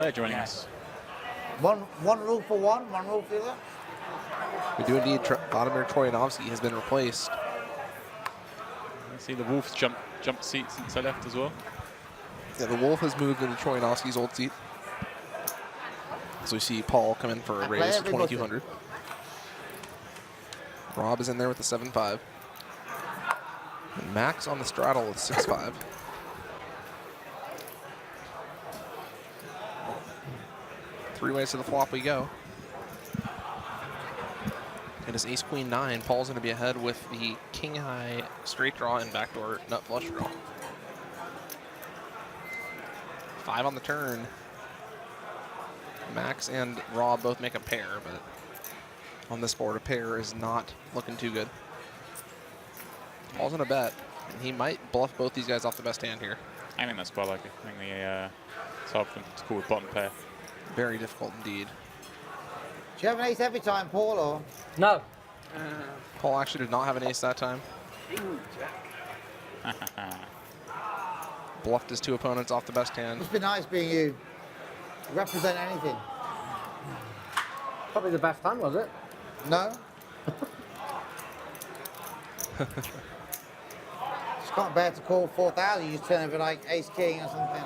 joining us. One rule for one rule for the other. We do indeed. Vladimir Troyanovsky has been replaced. You see the Wolves jump seats since I left as well. Yeah, the Wolf has moved into Troyanovsky's old seat. So we see Paul come in for a raise to 2,200. Rob is in there with the 7.5. And Max on the straddle with 6.5. Three ways to the flop we go. It is ace queen 9. Paul's going to be ahead with the king high straight draw and backdoor nut flush draw. 5 on the turn. Max and Rob both make a pair, but on this board, a pair is not looking too good. Paul's in a bet, and he might bluff both these guys off the best hand here. I think that's quite like it. I think it's hard for them to call with bottom pair. Very difficult indeed. Do you have an ace every time, Paul, or? No. Paul actually did not have an ace that time. Bluffed his two opponents off the best hand. Must be nice being you. Represent anything. Probably the best time, was it? No? Just can't bear to call 4,000, you just turn over like ace king or something.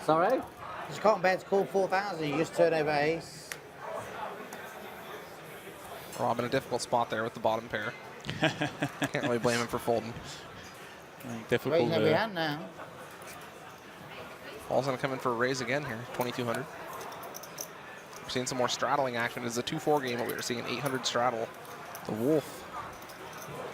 Sorry? Just can't bear to call 4,000, you just turn over ace. Rob in a difficult spot there with the bottom pair. Can't really blame him for folding. Difficult. Raising every hand now. Paul's going to come in for a raise again here, 2,200. We're seeing some more straddling action. It's a 2-4 game, but we were seeing an 800 straddle. The Wolf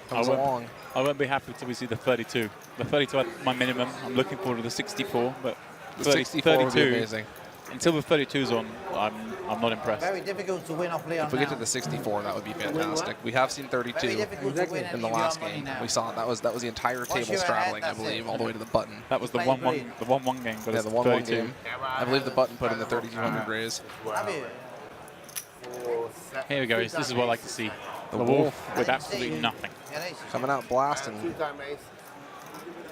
comes along. I won't be happy until we see the 32. The 32 at my minimum. I'm looking forward to the 64, but The 64 would be amazing. Until the 32's on, I'm not impressed. Very difficult to win off Leon. If we get to now. the 64, that would be fantastic. We have seen 32 Very difficult to win in the last game. now. We saw it. That was the entire Once table you're ahead, straddling, I that's believe, it. all the way to the button. That was the Play 1-1 brilliant. the 1-1 game, but Yeah, it's the 1-1 32. game. I believe the button put in the 3,200 raise. Have you? Here we go. This is what I like to see. The The Wolf Wolf with absolutely nothing. Yeah, ace. coming out blasting.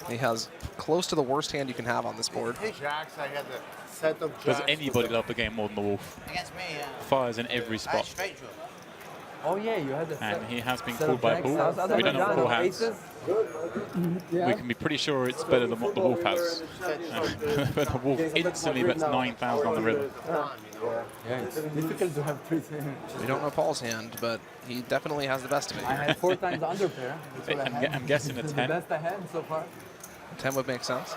He has close to the worst hand you can have on this board. Jacks, I had the set of Does jacks anybody with love the game more than the Wolf? Against me, yeah. Fires in every That's spot. straight draw. Oh yeah, you had the And he has been set called of by jacks. Paul. We don't know what Paul has. Aces. We can be pretty sure it's better than what the Wolf has. But the Wolf instantly bets 9,000 on the river. Yeah, it's difficult to have 3 We don't know Paul's hand, but he definitely has the best of it. I had 4 times the under pair. That's what I had. I'm guessing a This is 10. the best I had so far. 10 would make sense.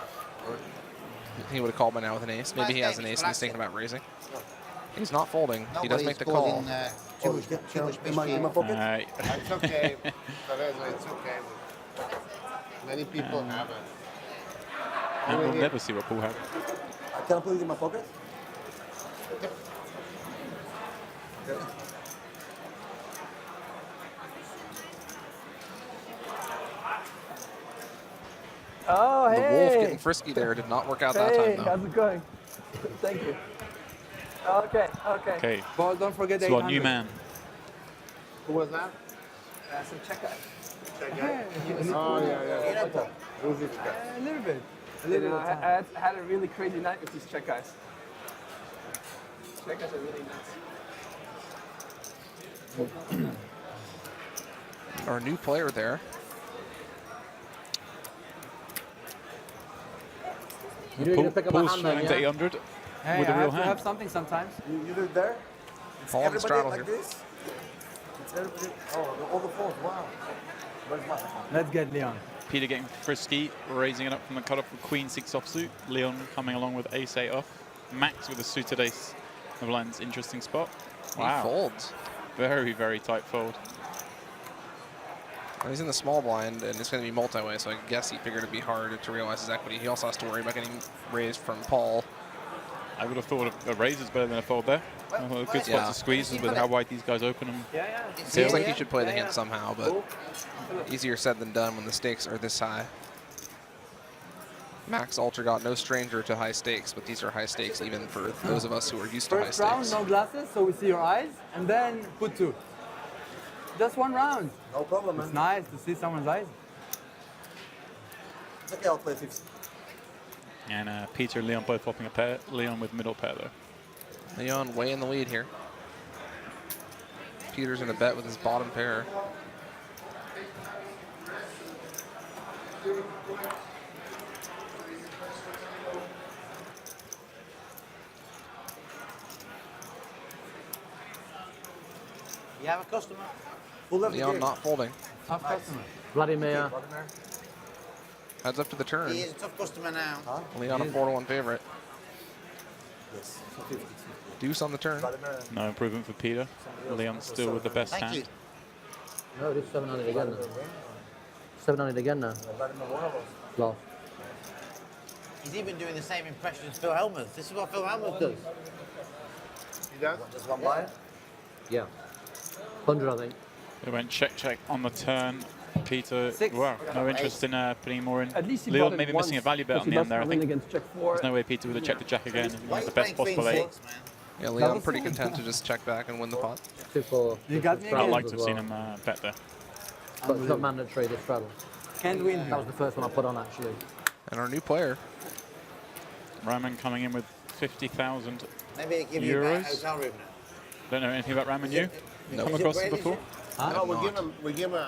He would have called by now with an ace. Maybe he has an ace and he's thinking about raising. He's not folding. He does make the call. Too much mystery. It's okay, Teresa, it's okay. Many people have it. And we'll never see what Paul has. Can I put it in my pocket? Oh, The hey. Wolf getting frisky there did not work out that Hey, time, though. how's it going? Thank you. Okay. Okay, Paul, don't forget so our new man. Who was that? Some check out. Oh, yeah. Who's this guy? A little bit. I had a really crazy night with these check guys. Check guys are really nuts. Our new player there. Paul's showing to 800 Hey, with a I real have to have hand. something sometimes. You do it there? It's Paul on the everybody straddle like here. this? It's everybody. Oh, all the phones. Wow. Where's my phone? Let's get Leon. Peter getting frisky, raising it up from the cutoff with Queen 6 offsuit. Leon coming along with Ace 8 off. Max with a suited ace of lines. Interesting spot. He Wow. folds. Very, very tight fold. Well, he's in the small blind, and it's going to be multi-way, so I guess he figured it'd be hard to realize his equity. He also has to worry about getting raised from Paul. I would have thought a raise is better than a fold there. A good spot Yeah. to squeeze with how wide these guys open them. Yeah. Seems like he should play the hand somehow, but easier said than done when the stakes are this high. Max Altergott, no stranger to high stakes, but these are high stakes even for those of us who are used to high First round, stakes. no glasses, so we see your eyes, and then put 2. Just 1 round. No problem, It's man. nice to see someone's eyes. It's okay, I'll play 50. And Peter and Leon both flopping a pair. Leon with middle pair though. Leon way in the lead here. Peter's in a bet with his bottom pair. You have a customer? Who left the Leon game? not folding. Tough customer. Vladimir. Vladimir? Heads up to the turn. He is a tough customer now. Huh? Leon a 4-1 favorite. Yes. 250. Deuce on the turn. Vladimir. No improvement for Peter. Leon still with the best Thank hand. you. No, it is 700 again now. 700 again now. Vladimir, one of us. Lost. He's even doing the same impression as Phil Hellmuth. This is what Phil Hellmuth does. He does? Just one buy? Yeah. 100, I think. They went check on the turn. Peter, 6. wow, no interest in putting more in. At least he Leon bought it maybe once, missing a value bet because on he the end does there, I come in think. against check 4. There's no way Peter would have checked the jack again and Why had are the you best playing possible Queen eight. 6, man? Yeah, Leon pretty content to just check back and win the pot. 2-4. You got me I'd again. like to have seen him bet there. But it's not mandatory this straddle. Can't win. That was the first one I put on, actually. And our new player. Raman coming in with 50,000. Maybe they give you a Euros? hotel room now. Don't know anything about Raman, you? No. Come Is it across him British? before? No, we give him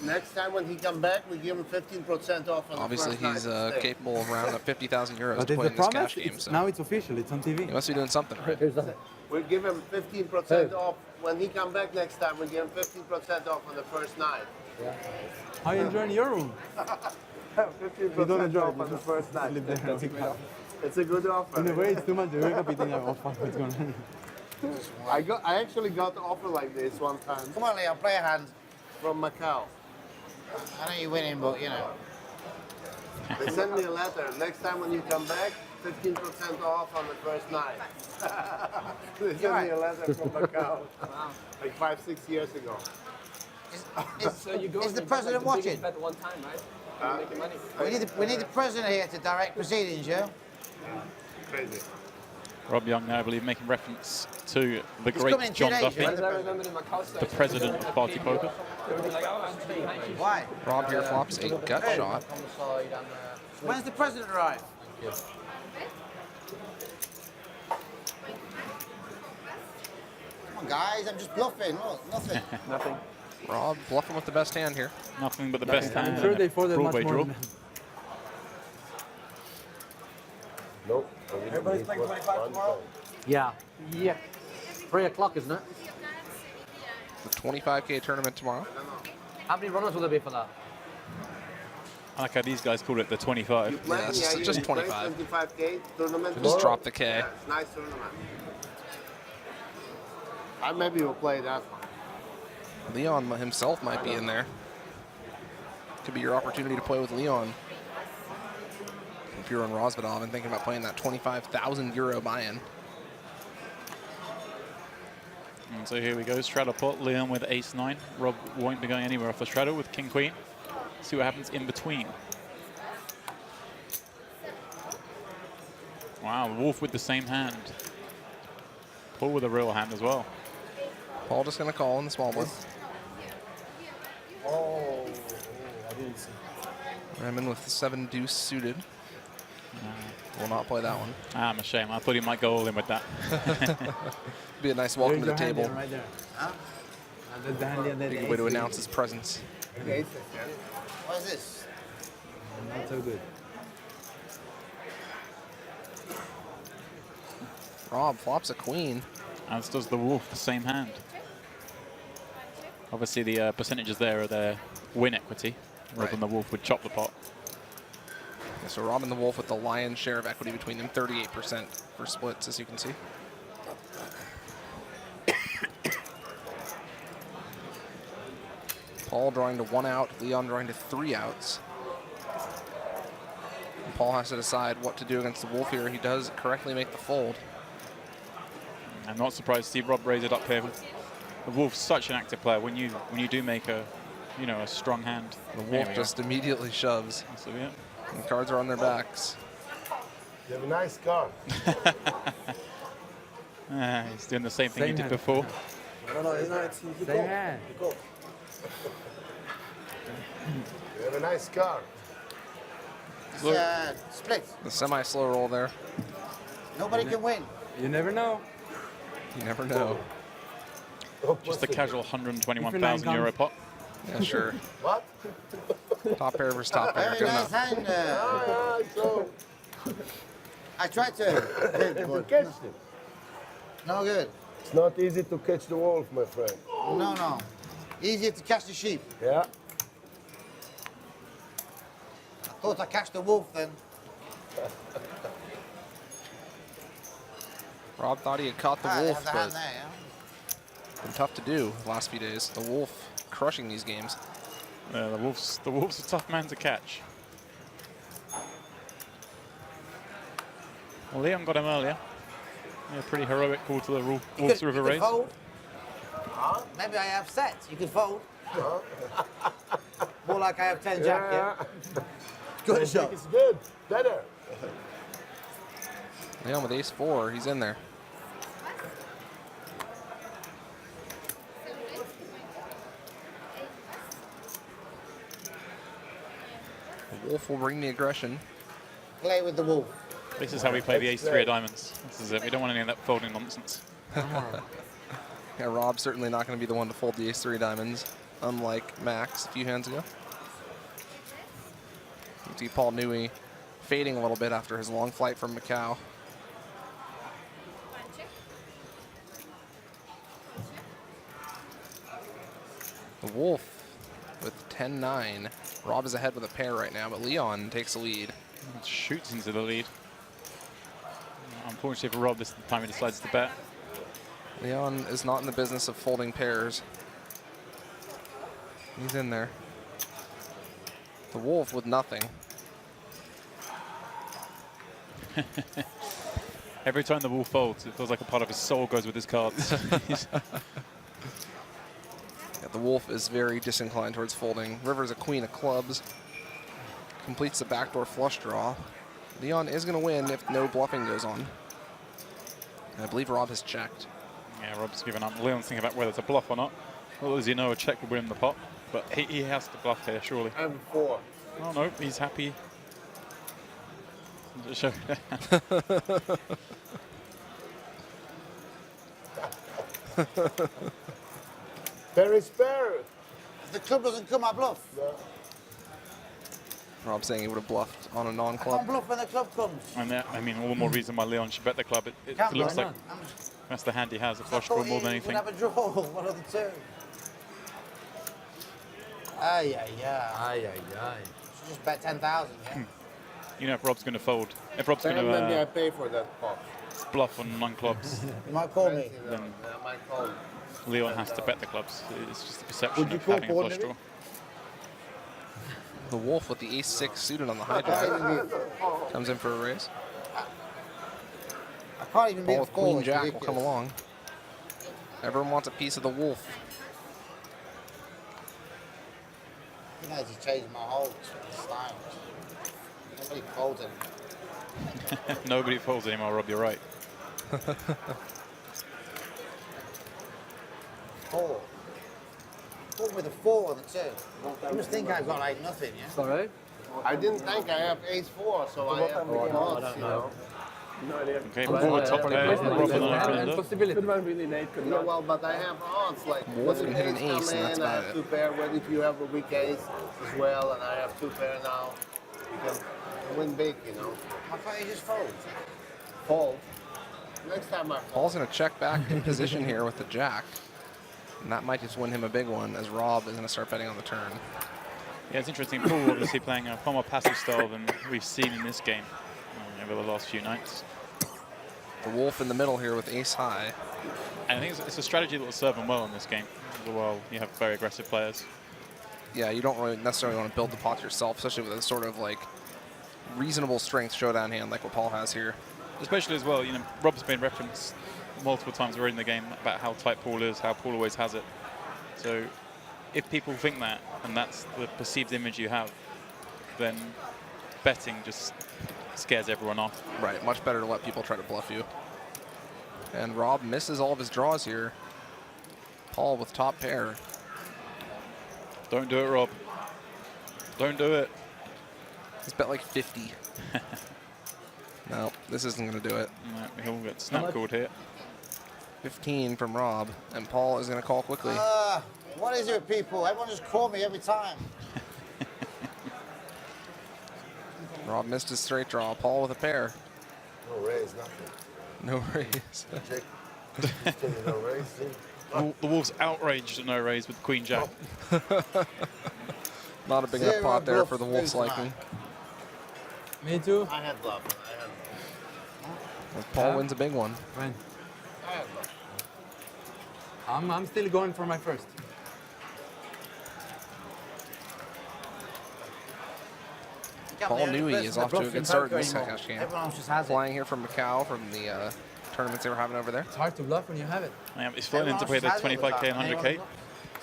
next time when he come back, we give him 15% off on Obviously, the first he's night stay. capable of rounding up 50,000 euros But to it's play the in this promise. cash game. So Now it's official. It's on he TV. must be doing something right. Who's that? We'll give him 15% off. When he come back next time, we give him 15% off on the first night. How you enjoying your room? 15% off on the first night. It's a good offer. In a way, it's too much. You wake up eating oh fuck, what's going on? I actually got an offer like this one time Come on, Leon, play a hand. from Macau. I know you're winning, but you know. They sent me a letter. Next time when you come back, 15% off on the first night. They sent me a letter from Macau. Like 5-6 years ago. Is the president watching? Bet one time, right? Making money. We need the president here to direct proceedings, yeah? Crazy. Rob Young now, I believe, making reference to the coming in great 2 John days, Duffy, yeah? I remember in Macau, the president of Party Poker. Why? Rob here flops a gut shot. On the side and When's the president arrive? Come on, guys, I'm just bluffing. Look, nothing. Nothing. Rob bluffing with the best hand here. Nothing but the best hand. I'm sure and they a folded much Broadway more draw. than that. Nope. Everybody's playing 25 tomorrow? Yeah. Yeah. 3 o'clock, isn't it? The 25K tournament tomorrow. How many runners will there be for that? I like how these guys call it the 25. Playing, it's you just play 25. 25K tournament. Just drop the K. Yeah, it's nice tournament. I maybe will play that one. Leon himself might be in there. Could be your opportunity to play with Leon. If you're on Rosvedov and thinking about playing that 25,000 euro buy-in. And so here we go, straddle pot, Leon with ace-9. Rob won't be going anywhere off the straddle with king-queen. See what happens in between. Wow, Wolf with the same hand. Paul with a real hand as well. Paul just going to call in the small one. Oh, I didn't see. Raman with the 7 deuce suited. Will not play that one. Ah, I'm ashamed. I thought he might go all in with that. Be a nice welcome to the There's your hand table. there, right there. Huh? And that's the hand there, the Big way to ace. announce his presence. What is this? Not so good. Rob flops a queen. As does the Wolf, the same hand. Obviously, the percentages there are their win equity, rather than the Wolf would chop the pot. Yeah, so Rob and the Wolf with the lion's share of equity between them, 38% for splits, as you can see. Paul drawing to 1 out, Leon drawing to 3 outs. And Paul has to decide what to do against the Wolf here. He does correctly make the fold. I'm not surprised to see Rob raise it up here. The Wolf's such an active player. When you do make a strong hand, The there Wolf we just immediately shoves. go. So yeah. And the cards are on their backs. You have a nice car. He's doing the same thing he Same did hand. before. No, it's he Same hand. go. You have a nice car. It's split. The semi-slow roll there. Nobody can win. You never know. You never know. Just a casual If your nine €121,000 comes. pot. Yeah, sure. What? Top pair versus top pair. Very Good nice enough. hand. So, I tried to. hit, you but catched it. no good. It's not easy to catch the wolf, my friend. No. Easier to catch the sheep. Yeah. I thought I catch the wolf then. Rob thought he had caught the Ah, wolf, there's a hand but there, yeah. been tough to do the last few days. The wolf crushing these games. Yeah, the Wolves a tough man to catch. Well, Leon got him earlier. Yeah, pretty heroic call to the Wolves River You could race. fold. Maybe I have sets. You could fold. More like I have 10 jack, yeah. Good I shot. think it's good. Better. Leon with ace-4, he's in there. The wolf will bring the aggression. Play with the wolf. This is how we play the ace-3 of diamonds. This is it. We don't want any of that folding nonsense. Yeah, Rob's certainly not going to be the one to fold the ace-3 diamonds, unlike Max a few hands ago. You see Paul Newey fading a little bit after his long flight from Macau. The Wolf with 10-9. Rob is ahead with a pair right now, but Leon takes the lead. Shoots into the lead. Unfortunately for Rob, this time he decides to bet. Leon is not in the business of folding pairs. He's in there. The Wolf with nothing. Every time the Wolf folds, it feels like a part of his soul goes with his cards. Yeah, the Wolf is very disinclined towards folding. River's a queen of clubs. Completes the backdoor flush draw. Leon is going to win if no bluffing goes on. And I believe Rob has checked. Yeah, Rob's given up. Leon's thinking about whether to bluff or not. Well, as you know, a check would win the pot, but he has to bluff here, surely. I'm 4. Oh no, he's happy. Show- Pair is pair. If the club doesn't come, I bluff. Rob saying he would have bluffed on a I can't non-club. bluff when the club comes. And I mean, all the more reason why Leon should bet the club. It Can't looks bluff. like I'm- that's the hand he has, a I flush thought draw more he than would anything. have a draw, one of the two. Ay, ay, ay. Ay, ay, ay. Should just bet 10,000, yeah? You know, if Rob's going to fold, if Rob's going Then maybe I to pay for that pop. bluff on non-clubs, You might call me. then I might call. Leon has to bet the clubs. It's just the perception Would you of call having a flush Paul draw. The Wolf with the ace-6 suited on the hijack comes in for a raise. I can't even Ball be a with four. Queen it's Jack will ridiculous. come along. Everyone wants a piece of the Wolf. You know, to change my whole style. Nobody folds it. Nobody folds anymore, Rob, you're right. 4. Four with a 4 on the 2. You must think I've got like nothing, yeah? Sorry? I didn't think I have ace 4, so I have big odds, you know. Okay, before top pair, Rob and I And end up. possibility. No, well, but I have odds. Like, Wolf when can hit an ace ace, come and that's in, I about have it. 2 pair. What if you have a weak ace as well, and I have 2 pair now? You can win big, you know. I thought you just fold. Fold. Next time I fold. Paul's going to check back in position here with the Jack. And that might just win him a big one, as Rob is going to start betting on the turn. Yeah, it's interesting. Paul obviously playing a far more passive style than we've seen in this game over the last few nights. The Wolf in the middle here with ace high. And I think it's a strategy that will serve him well in this game. While you have very aggressive players. Yeah, you don't really necessarily want to build the pot yourself, especially with a sort of like reasonable strength showdown hand like what Paul has here. Especially as well, you know, Rob's made reference multiple times already in the game about how tight Paul is, how Paul always has it. So if people think that, and that's the perceived image you have, then betting just scares everyone off. Right, much better to let people try to bluff you. And Rob misses all of his draws here. Paul with top pair. Don't do it, Rob. Don't do it. He's bet like 50. No, this isn't going to do it. No, he'll get snap called here. 15 from Rob, and Paul is going to call quickly. What is it with people? Everyone just call me every time. Rob missed his straight draw. Paul with a pair. No raise, nothing. No raise. Check. No raise, see? The Wolves outraged at no raise with Queen Jack. Not a big enough Zero pot there bluff for the Wolves' lose liking. Me too. I had bluff. Paul Yeah. wins a big one. When? I'm still going for my first. Paul Newey is off to a good start in this second game. Everyone else just has it. Flying here from Macau from the tournaments they were having over there. It's hard to bluff when you have it. Yeah, he's flown in to play the 25k and 100k.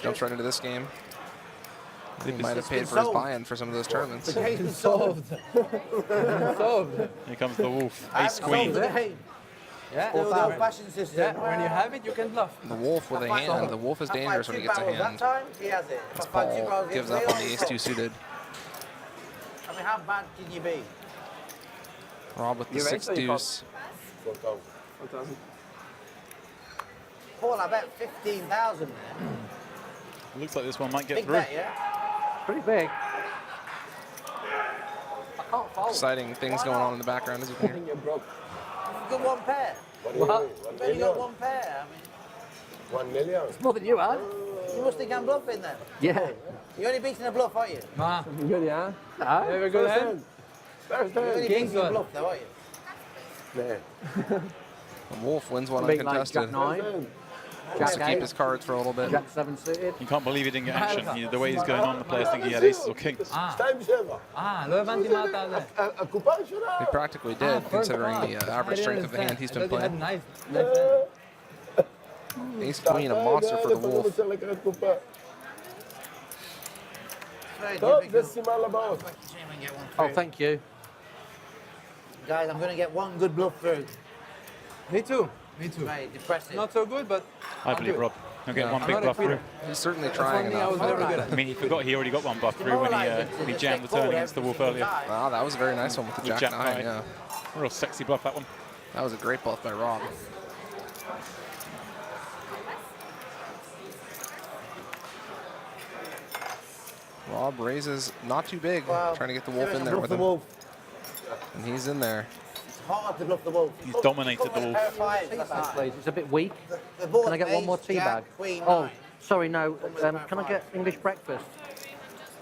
Jumps right into this game. He might have It's paid been for his sold. buy-in for some of those tournaments. The case is solved. Solved. Here comes the Wolf. I Ace haven't Queen. solved the game. Yeah, Still the yeah, old-fashioned system. yeah, when you have it, you can bluff. The Wolf with a hand. The Wolf is dangerous when he gets a hand. That time, he has it. If I find two Paul barrels gives in, up on the he ace-2 suited. I mean, how bad can you be? Rob with the 6 deuce. 4,000. Paul, I bet 15,000 there. Looks like this one might get Big through. bet, yeah? Pretty big. I can't fold. Exciting things going on in the background as you can hear. You're broke. You've got one pair. What do you mean? 1 You've only got million? one pair. I mean, 1 million? More than you had. you must think I'm bluffing then. Yeah. You're only beating a bluff, aren't you? Ma, Good, yeah? No. have a good hand. First You're only King's beating a one. bluff, though, aren't you? Man. The Wolf wins one Big like uncontested. Jack 9, Wants to Jack keep 8, his cards for a little bit. Jack 7 suited. You can't believe he didn't get action. The way he's going on, the players think he had aces or kings. Ah, Time server. lo avanti mata there. A coupage, you He know? practically did, considering the average strength of the hand he's been playing. Nice. Ace Queen, a monster for the Wolf. It's very Top difficult. decimal about. Get one Oh, through. thank you. Guys, I'm going to get one good bluff through. Me too. Me too. Very depressing. Not so good, but I believe Rob. He'll get Yeah. one I'm big not a bluff quitter. through. He's certainly That's trying one thing I was enough. never good I at. mean, he forgot he already got one bluff through when he jammed the turn against the Wolf earlier. Wow, that was a very nice one with the With Jack Jack 9, nine. yeah. Real sexy bluff, that one. That was a great bluff by Rob. Rob raises not too big, Well, trying to get the Wolf there is in a there bluff with the him. wolf. And he's in there. It's hard to bluff the wolf. He's dominated the Wolf. Pair of fives, that's Thanks, hard. please. It's a bit weak. The board Can I get one ace, more tea jack, bag? queen, Oh, nine. sorry, no. Can I get English breakfast?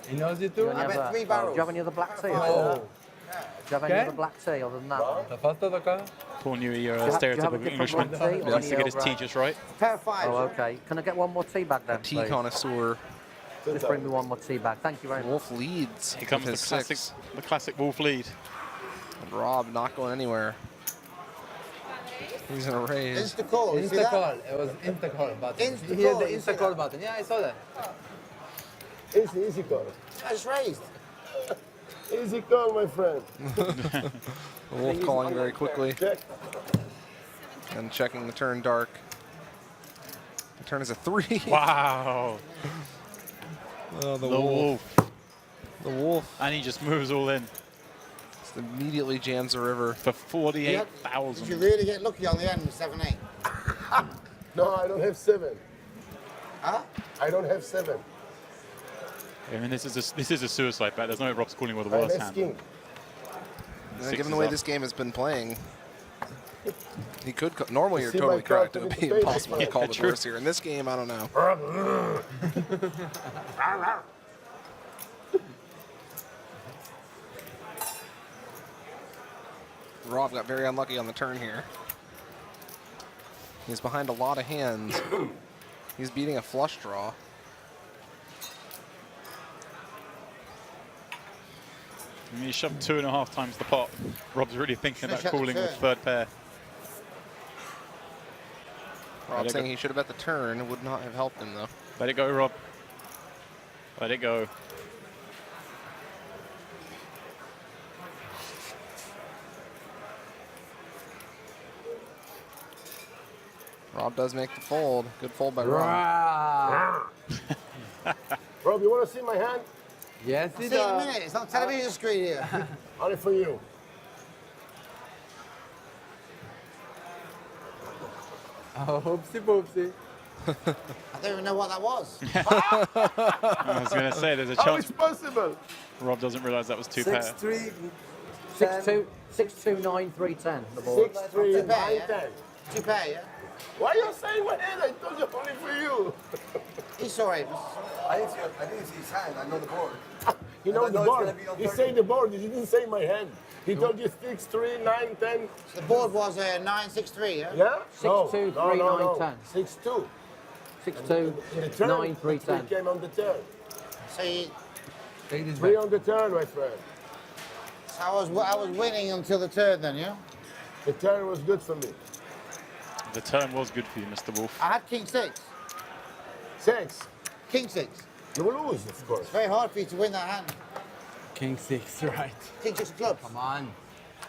He knows it Do too. you have I any bet other- 3 oh, barrels. do you have any other black tea? Oh, Do you have any Okay. other black tea other than that? ¿Te falta tocar? Poor Newey, you're a Do you have a stereotypical different Englishman. black tea He or likes to any get his other- tea just right. Pair of fives. Oh, okay. Can I get one more tea bag then, Tea please? connoisseur. Just bring me one more tea bag. Thank you very much. Wolf leads Here comes with the his classic, 6. the classic Wolf lead. And Rob not going anywhere. He's going to raise. Insta call. You see Insta that? call. It was insta call button. Insta He hit call, the you see insta call that? button. Yeah, I saw that. Easy call. I just raised. Easy call, my friend. The Wolf calling very quickly Check. and checking the turn dark. The turn is a 3. Wow. Oh, The Wolf. The Wolf And he just moves all in just immediately jams the river. for Did you 48,000. really get lucky on the end with 7-8? No, I don't have 7. Huh? I don't have 7. I mean, this is a suicide bet. There's no way Rob's calling with a I worse have hand. king. And Six given is the way up. this game has been playing, he could. Normally, you're See totally my card correct. It to would the be face? impossible to Yeah, call the true. worst here. In this game, I don't know. Rob got very unlucky on the turn here. He's behind a lot of hands. He's beating a flush draw. I mean, he shoved 2.5 times the pot. Rob's really thinking about Should've calling shut the with third pair. Rob Let it saying go. he should have bet the turn. It would not have helped him, though. Let it go, Rob. Let it go. Rob does make the fold. Good fold by Rob. Rah. Rob, you want to see my hand? Yes, See it in a does. minute. It's not television screen here. Only for you. Oh, oopsie poopsie. I don't even know what that was. I was going to say, there's a How chance is possible? Rob doesn't realise that was two pair. 6-3, 6-2-9-3-10. The board. 6-3, Two pair, 9, yeah? 10. Two pair, yeah? Why you saying one hand? I told you only for you. He saw it. I didn't see his hand. I know the board. You And know I the know it's board. gonna be on He 30. said the board. He didn't say my hand. He told you 6-3, 9, 10. The board was 9-6-3, yeah? Yeah? 6-2, 3-9, 10. 6-2. 6-2, In the turn, 9-3-10. 3 came on the turn. So, you, Take this 3 back. on the turn, my friend. so I was winning until the turn then, yeah? The turn was good for me. The turn was good for you, Mr. Wolf. I had king 6. 6. King 6. You will lose, of course. It's very hard for you to win that hand. King 6, right. King 6 of clubs. Come on.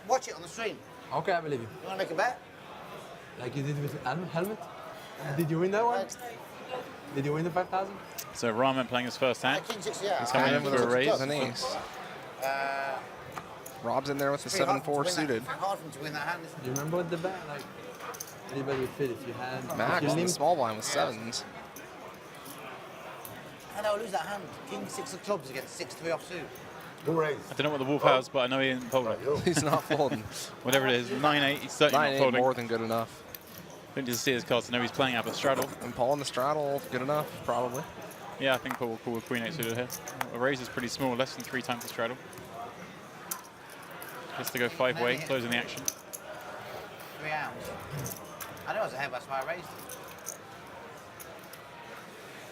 Watch it on the stream. Okay, I believe you. You want to make a bet? Like you did with helmet? Did you win that one? Did you win the 5,000? So Rahman playing his first hand. King 6, yeah. He's coming I in had with a king six raise. clubs. An ace. Uh, Rob's in there with the it's very hard 7-4 to win that- suited. It's very hard for him to win that hand, isn't Do you remember what the bet? Like, anybody would fit if you had. Max if you in the linked- small blind with 7s. it? And I'll lose that hand. King 6 of clubs against 6-3 offsuit. Who raised? I don't know what the Wolf has, but I know he isn't folding. He's not folding. Whatever it is, 9-8, he's certainly not 9-8 folding. more than good enough. Don't need to see his cards to know he's playing out of straddle. And Paul in the straddle, good enough, probably. Yeah, I think Paul will call with Queen 8 suited here. A raise is pretty small, less than 3 times the straddle. Just to go 5-way, closing the action. 3 ounce. I know I was ahead, that's why I raised it.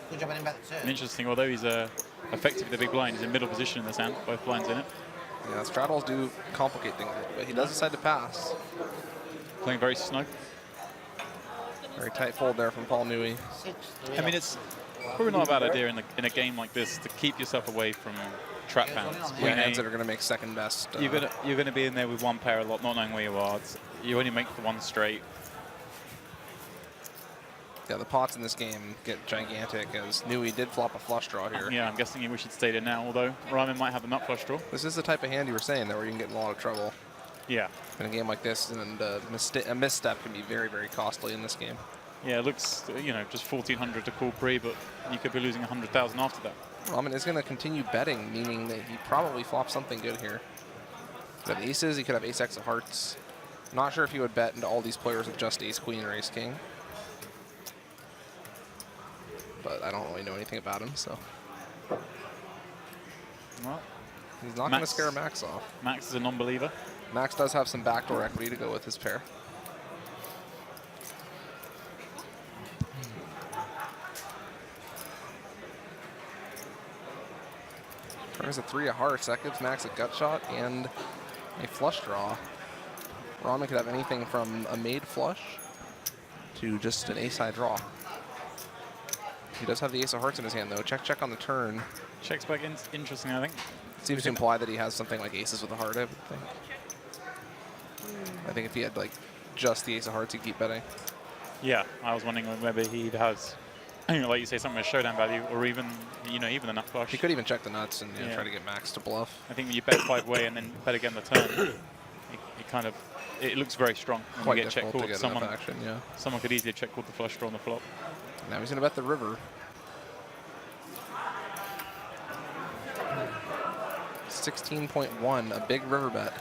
Good job I didn't bet the And turn. interesting, although he's effective with the big blind, he's in middle position in this hand, both blinds in it. Yeah, straddles do complicate things, but he does decide to pass. Playing very snug. Very tight fold there from Paul Newey. 6-3. I mean, it's probably not a bad idea in a game like this to keep yourself away from trap hands. Yeah, Queen Queen hands eight, that are going to make second best. you're gonna be in there with one pair a lot, not knowing where you are. You only make the one straight. Yeah, the pots in this game get gigantic as Newey did flop a flush draw here. Yeah, I'm guessing he wished he'd stayed in now, although Rahman might have a nut flush draw. This is the type of hand you were saying there where you can get in a lot of trouble Yeah. in a game like this, and a misstep can be very, very costly in this game. Yeah, it looks, just 1,400 to call pre, but you could be losing 100,000 after that. Rahman is going to continue betting, meaning that he probably flops something good here. He's got aces, he could have ace-X of hearts. Not sure if he would bet into all these players with just ace-queen or ace-king. But I don't really know anything about him, so Well, he's not going to Max. scare Max off. Max is a non-believer. Max does have some backdoor equity to go with his pair. Turns a 3 of hearts. That gives Max a gut shot and a flush draw. Rahman could have anything from a made flush to just an ace-high draw. He does have the ace of hearts in his hand, though. Check on the turn. Checks back in, interesting, I think. Seems to imply that he has something like aces with a heart, I would think. I think if he had like just the ace of hearts, he'd keep betting. Yeah, I was wondering whether he has, like you say, something with showdown value, or even, even a nut flush. He could even check the nuts and Yeah. try to get Max to bluff. I think when you bet 5-way and then bet again the turn, it looks very strong when Quite you get check difficult to called. get enough action, yeah. Someone could easily check called the flush draw on the flop. Now he's going to bet the river. 16.1, a big river bet.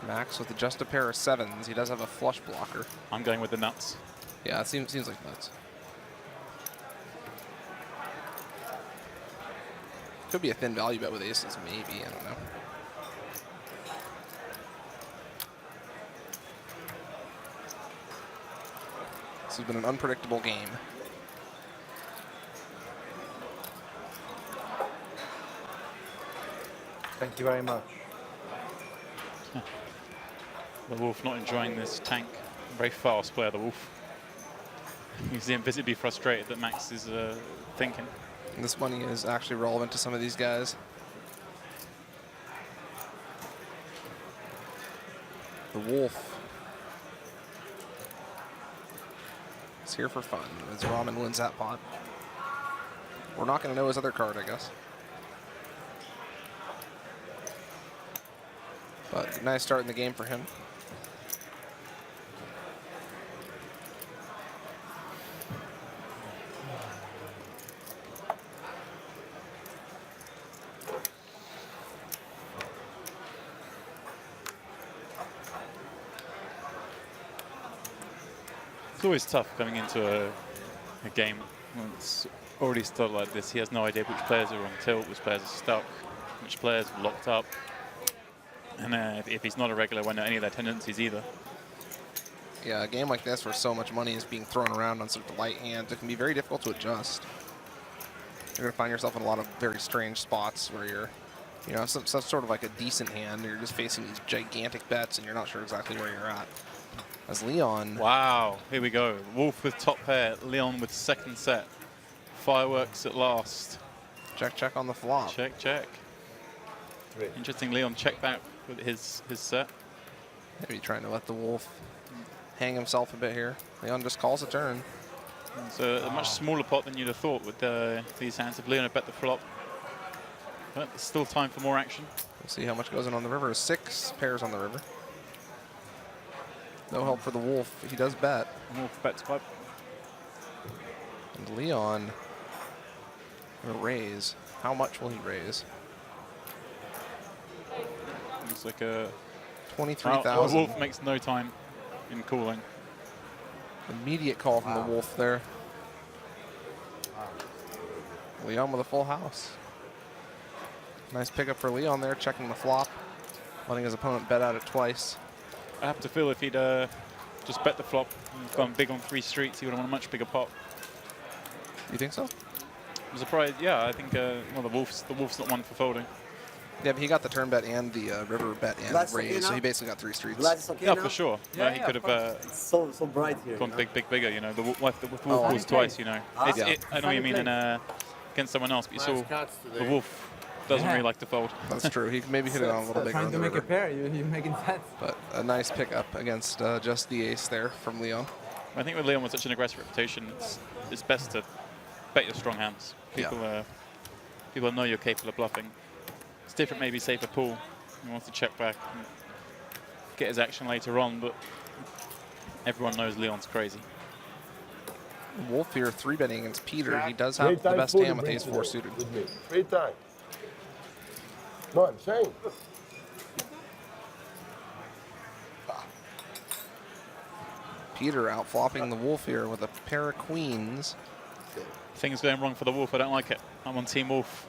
Max with just a pair of 7s. He does have a flush blocker. I'm going with the nuts. Yeah, it seems like nuts. Could be a thin value bet with aces, maybe. I don't know. This has been an unpredictable game. Thank you very much. The Wolf not enjoying this tank. Very fast player, the Wolf. He's visibly frustrated that Max is thinking. And this money is actually relevant to some of these guys. The Wolf is here for fun as Rahman wins that pot. We're not going to know his other card, I guess. But nice start in the game for him. It's always tough coming into a game when it's already started like this. He has no idea which players are on tilt, which players are stuck, which players are locked up. And if he's not a regular, won't know any of their tendencies either. Yeah, a game like this where so much money is being thrown around on such light hands, it can be very difficult to adjust. You're going to find yourself in a lot of very strange spots where you're, you know, some sort of like a decent hand, you're just facing these gigantic bets and you're not sure exactly where you're at. As Leon... Wow, here we go. Wolf with top pair, Leon with second set. Fireworks at last. Check, check on the flop. Check, check. Interesting, Leon check back with his set. Maybe trying to let the Wolf hang himself a bit here. Leon just calls a turn. It's a much smaller pot than you'd have thought with these hands. If Leon had bet the flop. But there's still time for more action. We'll see how much goes in on the river. 6 pairs on the river. No help for the Wolf. He does bet. Wolf bets club. And Leon will raise. How much will he raise? Looks like a 23,000. Wolf makes no time in calling. Immediate call from the Wolf there. Leon with a full house. Nice pickup for Leon there, checking the flop, letting his opponent bet out it twice. I have to feel if he'd just bet the flop and gone big on 3 streets, he would have won a much bigger pot. You think so? I'm surprised. Yeah, I think well, the Wolf's not one for folding. Yeah, but he got the turn bet and the river bet and That's raise, okay so now? he basically got 3 streets. Glad it's okay Yeah, now? for sure. Yeah, he yeah, could of have It's so bright here. gone you know? bigger. You know, the Wolf Oh, calls twice. You know, Ah. I know what you mean against someone else, but you Nice saw cuts the today. Wolf doesn't Yeah. really like to fold. That's true. He maybe hit it on a little bigger Trying on to the make a river. pair, you're making sets. But a nice pickup against just the ace there from Leon. I think with Leon with such an aggressive reputation, it's best to bet your strong hands. Yeah. People know you're capable of bluffing. It's different, maybe say for Paul. He wants to check back and get his action later on, but everyone knows Leon's crazy. Wolf here 3-betting against Peter. He does Three have the times best full hand with bring ace today 4 suited. with me. 3 times. Come on, Shane. Peter out flopping the Wolf here with a pair of queens. Things going wrong for the Wolf. I don't like it. I'm on Team Wolf.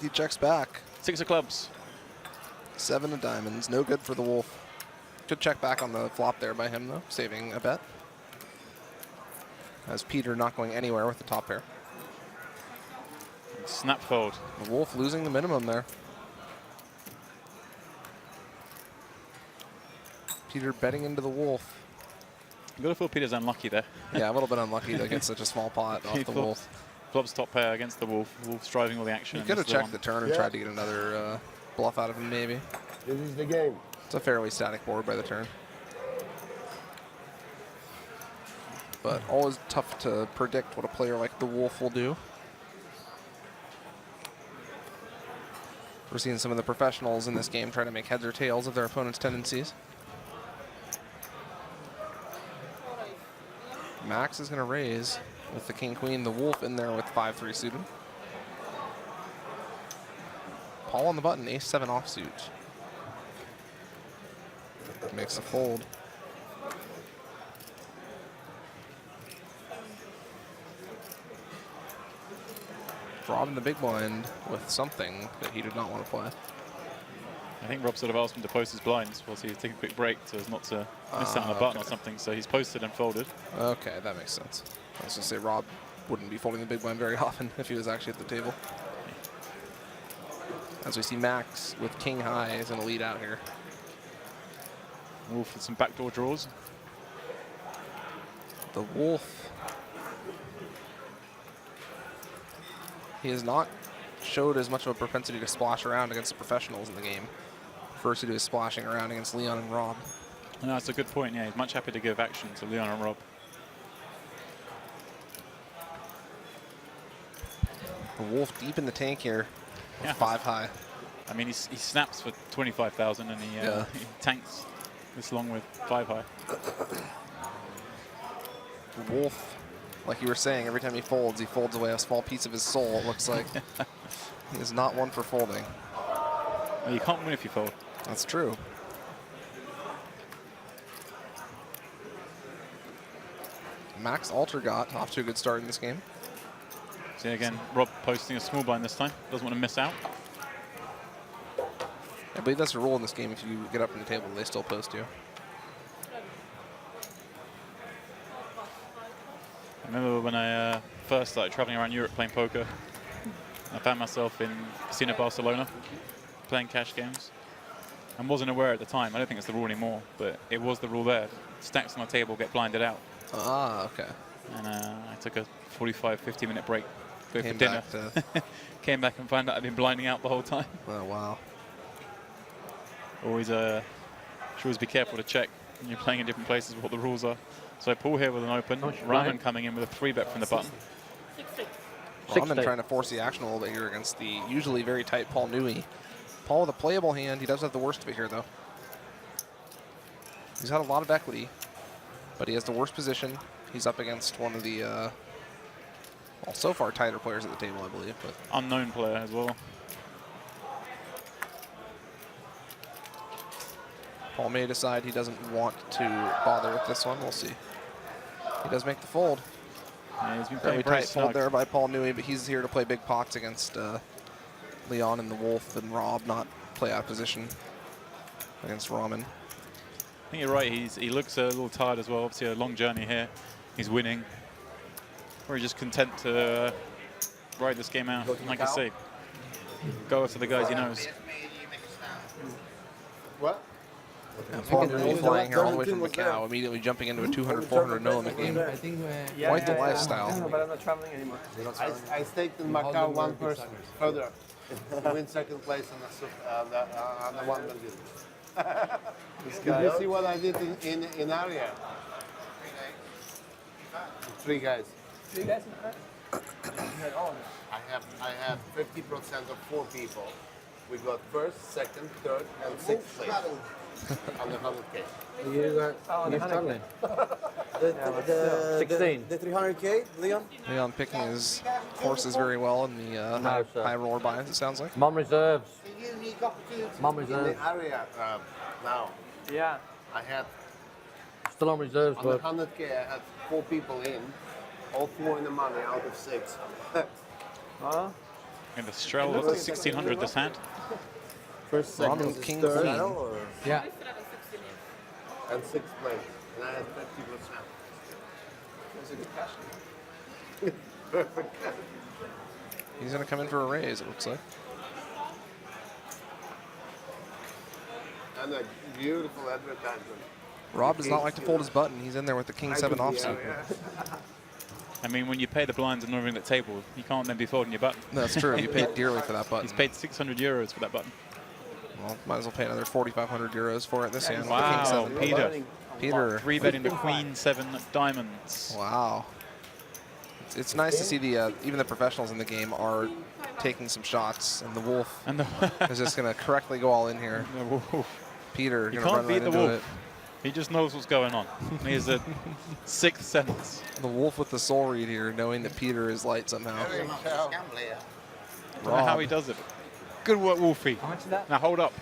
He checks back. 6 of clubs. 7 of diamonds. No good for the Wolf. Good check back on the flop there by him, though, saving a bet. As Peter not going anywhere with the top pair. Snap fold. The Wolf losing the minimum there. Peter betting into the Wolf. You've got to feel Peter's unlucky there. Yeah, a little bit unlucky to get such a small pot off He the flops- Wolf. Flops top pair against the Wolf. Wolf's driving all the action. He and could have missed checked the one. turn and Yeah. tried to get another bluff out of him, maybe. This is the game. It's a fairly static board by the turn. But always tough to predict what a player like the Wolf will do. We're seeing some of the professionals in this game try to make heads or tails of their opponent's tendencies. Max is going to raise with the king-queen, the Wolf in there with 5-3 suited. Paul on the button, ace-7 offsuit. Makes a fold. Rob in the big blind with something that he did not want to play. I think Rob sort of asked him to post his blinds whilst he was taking a quick break so as not to miss out on a button or something. So he's posted and folded. Okay, that makes sense. I was going to say Rob wouldn't be folding the big blind very often if he was actually at the table. As we see Max with king high is in a lead out here. Wolf with some backdoor draws. The Wolf. He has not showed as much of a propensity to splash around against the professionals in the game. First to do is splashing around against Leon and Rob. No, that's a good point. Yeah, he's much happy to give action to Leon and Rob. The Wolf deep in the tank here with Yeah. 5 high. I mean, he snaps for 25,000 and he, Yeah. he tanks this long with 5 high. The Wolf, like you were saying, every time he folds away a small piece of his soul, it looks like. He is not one for folding. Well, you can't win if you fold. That's true. Max Altergott off to a good start in this game. See again, Rob posting a small blind this time. Doesn't want to miss out. I believe that's a rule in this game. If you get up from the table, they still post you. I remember when I first started traveling around Europe playing poker. I found myself in Casino Barcelona playing cash games and wasn't aware at the time. I don't think it's the rule anymore, but it was the rule there. Stacks on the table get blinded out. Ah, okay. And I took a 45, 50-minute break, go for Came dinner. back to, Came back and found out I'd been blinding out the whole time. oh, wow. Always, should always be careful to check when you're playing in different places what the rules are. So Paul here with an open. Rahman coming in with a 3-bet from the button. Rahman trying to force the action a little bit here against the usually very tight Paul Newey. Paul with a playable hand. He does have the worst of it here, though. He's had a lot of equity, but he has the worst position. He's up against one of the, well, so far tighter players at the table, I believe. But Unknown player as well. Paul may decide he doesn't want to bother with this one. We'll see. He does make the fold. Yeah, he's been Very playing very tight fold snug. there by Paul Newey, but he's here to play big pots against Leon and the Wolf and Rob, not play out of position against Rahman. I think you're right. He looks a little tired as well. Obviously, a long journey here. He's winning. Or he's just content to ride this game out. Like I say, go after the guys he knows. What? Paul Newey flying here all the way from Macau, immediately jumping into a 200, 400 no limit game. I think Quite the lifestyle. But I'm not traveling anymore. I staked in Macau one person further to win second place on the 1 million. Did you see what I did in Aria? 3 guys. 3 guys in there? I have 50% of 4 people. We got first, second, third, and 6th place on the 100K. You got, you're struggling. 16. The 300K, Leon? Leon picking his horses very well in the No, sir. high roller buys, it sounds like. Mom reserves. Unique opportunity. Mom In reserves. the area now, Yeah. I had Still on reserves, on the but 100K, I had 4 people in, all 4 in the money out of 6. Huh? And the Strel was at 1600 this hand. First, Rahman second, King third, Queen. yeah. and 6th place, and I had 50%. He's going to come in for a raise, it looks like. And a beautiful advertisement. Rob does not like to fold his button. He's in there with the King 7 offsuit. I mean, when you pay the blinds and moving the table, you can't then be folding your button. That's true. You paid dearly for that button. He's paid 600 euros for that button. Well, might as well pay another 4,500 euros for it this hand. with the Wow, King 7. Peter. Peter. 3-betting the Queen 7 diamonds. Wow. It's nice to see the even the professionals in the game are taking some shots, and the Wolf And the, is just going to correctly go all in here. the Wolf. Peter You going to can't run beat right the into Wolf. it. He just knows what's going on. He has a 6th sense. The Wolf with the soul read here, knowing that Peter is light somehow. Very much a scam layer. I don't know how he does it. Good work, Wolfie. How much is that? Now hold up.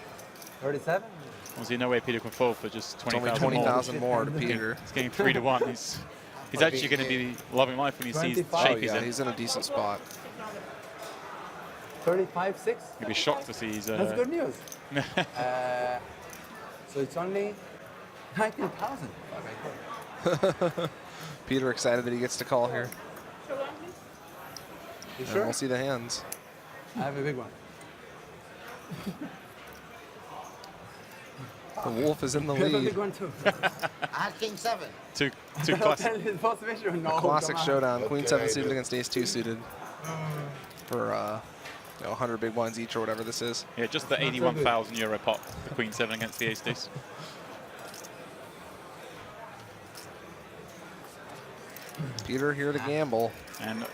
37? Obviously, no way Peter can fold for just It's only 20,000 more. 20,000 more to Peter. He's getting 3 to 1. He's actually going to be loving life when he sees the 25. shape Oh, he's yeah, in. he's in a decent spot. 35.6? He'll be shocked to see he's. That's good news. So it's only 19,000. Peter excited that he gets to call here. You And sure? we'll see the hands. I have a big one. The Wolf is in the I have a big lead. one too. I had King 7. Two classic. It's supposed to measure. No, Classic come on. showdown. Queen 7 Okay. suited against Ace 2 suited. For 100 big blinds each or whatever this is. Yeah, just the 81,000 euro pot. The Queen 7 against the Ace Deuce. Peter here to gamble. And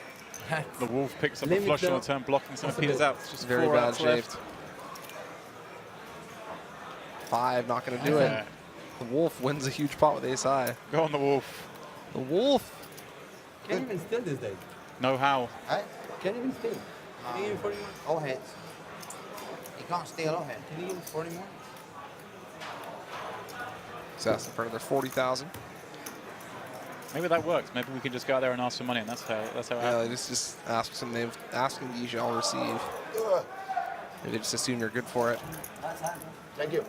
the Wolf picks up a Limit flush on though. the turn, blocking some of Peter's outs. Just Very 4 bad outs shape. left. 5, not going to do it. Yeah. The Wolf wins a huge pot with ace high. Go on the Wolf. The Wolf. Can't even steal these days. No how. Hey? Can't even steal. Can you even 40 more? All hits. You can't steal all hits. Can you even 40 more? So that's in front of their 40,000. Maybe that works. Maybe we can just go out there and ask for money, and that's how it Yeah, happens. they just ask them. They've asking ye shall receive. Maybe they just assume you're good for it. Thank you.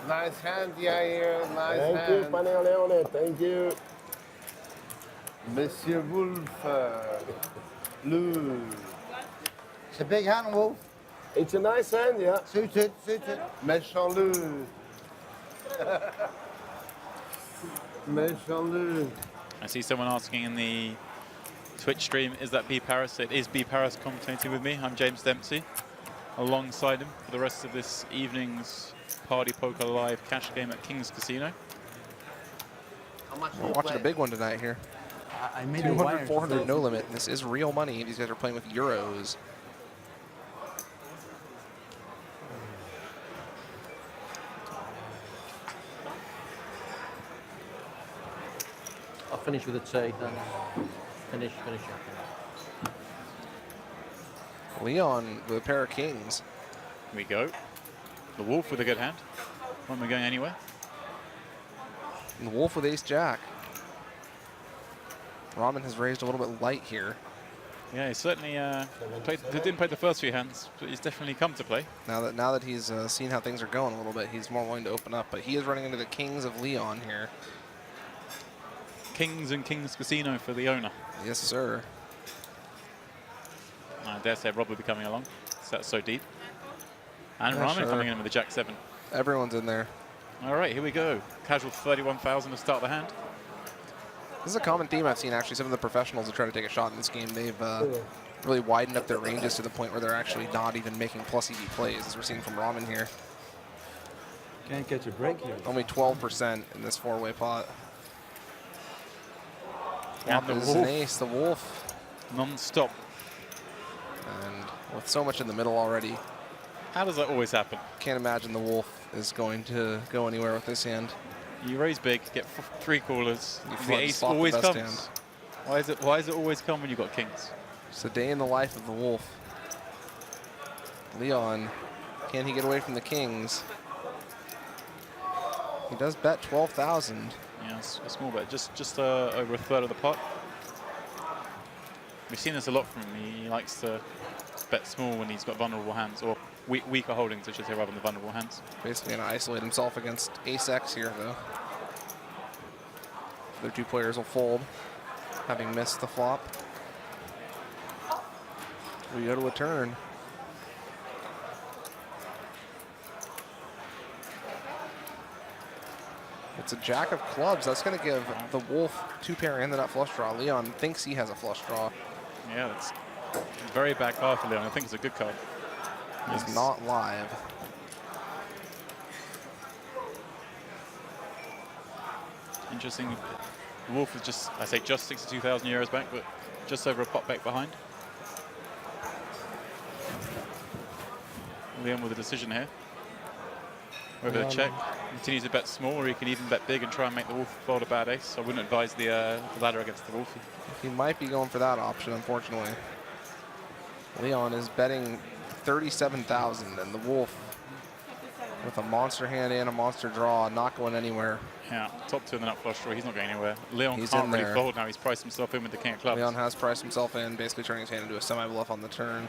Nice hand, Yair. Nice hand. Thank you, Paneleone. Thank you. Monsieur Wolf. Lou. It's a big hand, Wolf. It's a nice hand, yeah. Suited, suited. Méchant Lou. Méchant Lou. I see someone asking in the Twitch stream, is that B Paris? It is B Paris commentating with me. I'm James Dempsey, alongside him for the rest of this evening's Party Poker Live cash game at King's Casino. How much We're watching a big one tonight here. I made 200, 400, no limit. This is real money. These guys are playing with euros. I'll finish with a T. Then finish. Leon with a pair of kings. Here we go. The Wolf with a good hand. When we're going anywhere. And the Wolf with ace jack. Ramen has raised a little bit light here. Yeah, he certainly didn't play the first few hands, but he's definitely come to play. Now that he's seen how things are going a little bit, he's more willing to open up. But he is running into the kings of Leon here. Kings and King's Casino for the owner. Yes, sir. I dare say Rob will be coming along. That's so deep. And Yeah, Ramen sure. coming in with the Jack 7. Everyone's in there. All right, here we go. Casual 31,000 to start the hand. This is a common theme I've seen, actually. Some of the professionals that try to take a shot in this game, they've really widened up their ranges to the point where they're actually not even making plus EV plays, as we're seeing from Ramen here. Can't catch a break here. Only 12% in this four-way pot. And the This is an Wolf, ace, the Wolf. non-stop. And with so much in the middle already, How does that always happen? can't imagine the Wolf is going to go anywhere with this hand. You raise big, get 3 callers. You The flood ace flop the always best comes. hand. Why does it always come when you've got kings? It's a day in the life of the Wolf. Leon, can he get away from the kings? He does bet 12,000. Yeah, it's a small bet, just over a third of the pot. We've seen this a lot from him. He likes to bet small when he's got vulnerable hands, or weaker holdings, I should say, rather than vulnerable hands. Basically going to isolate himself against ace X here, though. The two players will fold, having missed the flop. We go to a turn. It's a jack of clubs. That's going to give the Wolf 2-pair and the nut flush draw. Leon thinks he has a flush draw. Yeah, that's very bad card for Leon. I think it's a good card. He's not live. Interesting. The Wolf is just, I say just 62,000 euros back, but just over a pot back behind. Leon with a decision here. Whether to check, continues to bet small, or he can even bet big and try and make the Wolf fold a bad ace. I wouldn't advise the ladder against the Wolf. He might be going for that option, unfortunately. Leon is betting 37,000, and the Wolf, with a monster hand and a monster draw, not going anywhere. Yeah, top 2 in the nut flush draw. He's not going anywhere. Leon He's can't in really there. fold now. He's priced himself in with the king of clubs. Leon has priced himself in, basically turning his hand into a semi-bluff on the turn.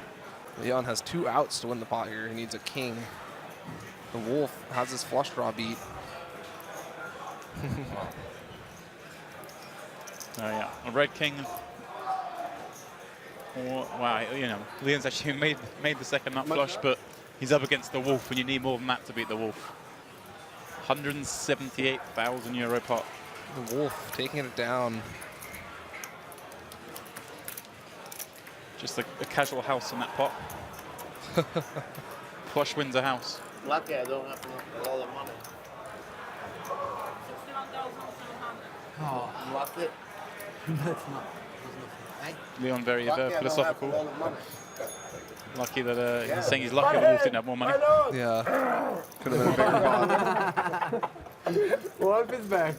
Leon has 2 outs to win the pot here. He needs a king. The Wolf has his flush draw beat. Oh yeah, a red king. Oh, wow, you know, Leon's actually made the second nut flush, but he's up against the Wolf, and you need more than that to beat the Wolf. 178,000 euro pot. The Wolf taking it down. Just a casual house in that pot. Flush wins a house. Lucky I don't have a lot of money. Oh, Lucky. that's not. Hey? Leon very Lucky I don't have a philosophical. lot of money. Lucky that he's saying he's lucky the Wolf didn't have more money. Yeah, could have been a bigger pot. Wolf is back.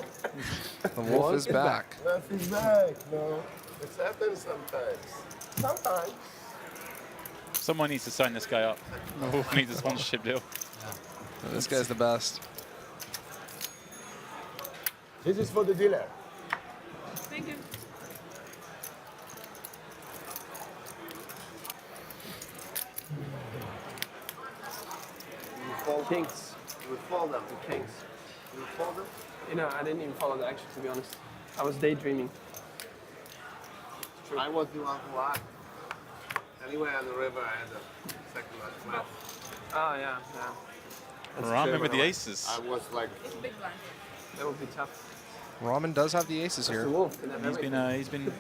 The Wolf is back. Nothing's back, no. It happens sometimes. Sometimes. Someone needs to sign this guy up. The Wolf needs a sponsorship deal. This guy's the best. This is for the dealer. Thank you. You fold Kings. You would fold them. The kings. You would fold them? You know, I didn't even follow the action, to be honest. I was daydreaming. I was the one who asked. Anyway, on the river, I had the second last match. Oh, yeah, yeah. Ramen with the aces. I was like, It's big blind. That would be tough. Ramen does have the aces The here. wolf can have everything. He's been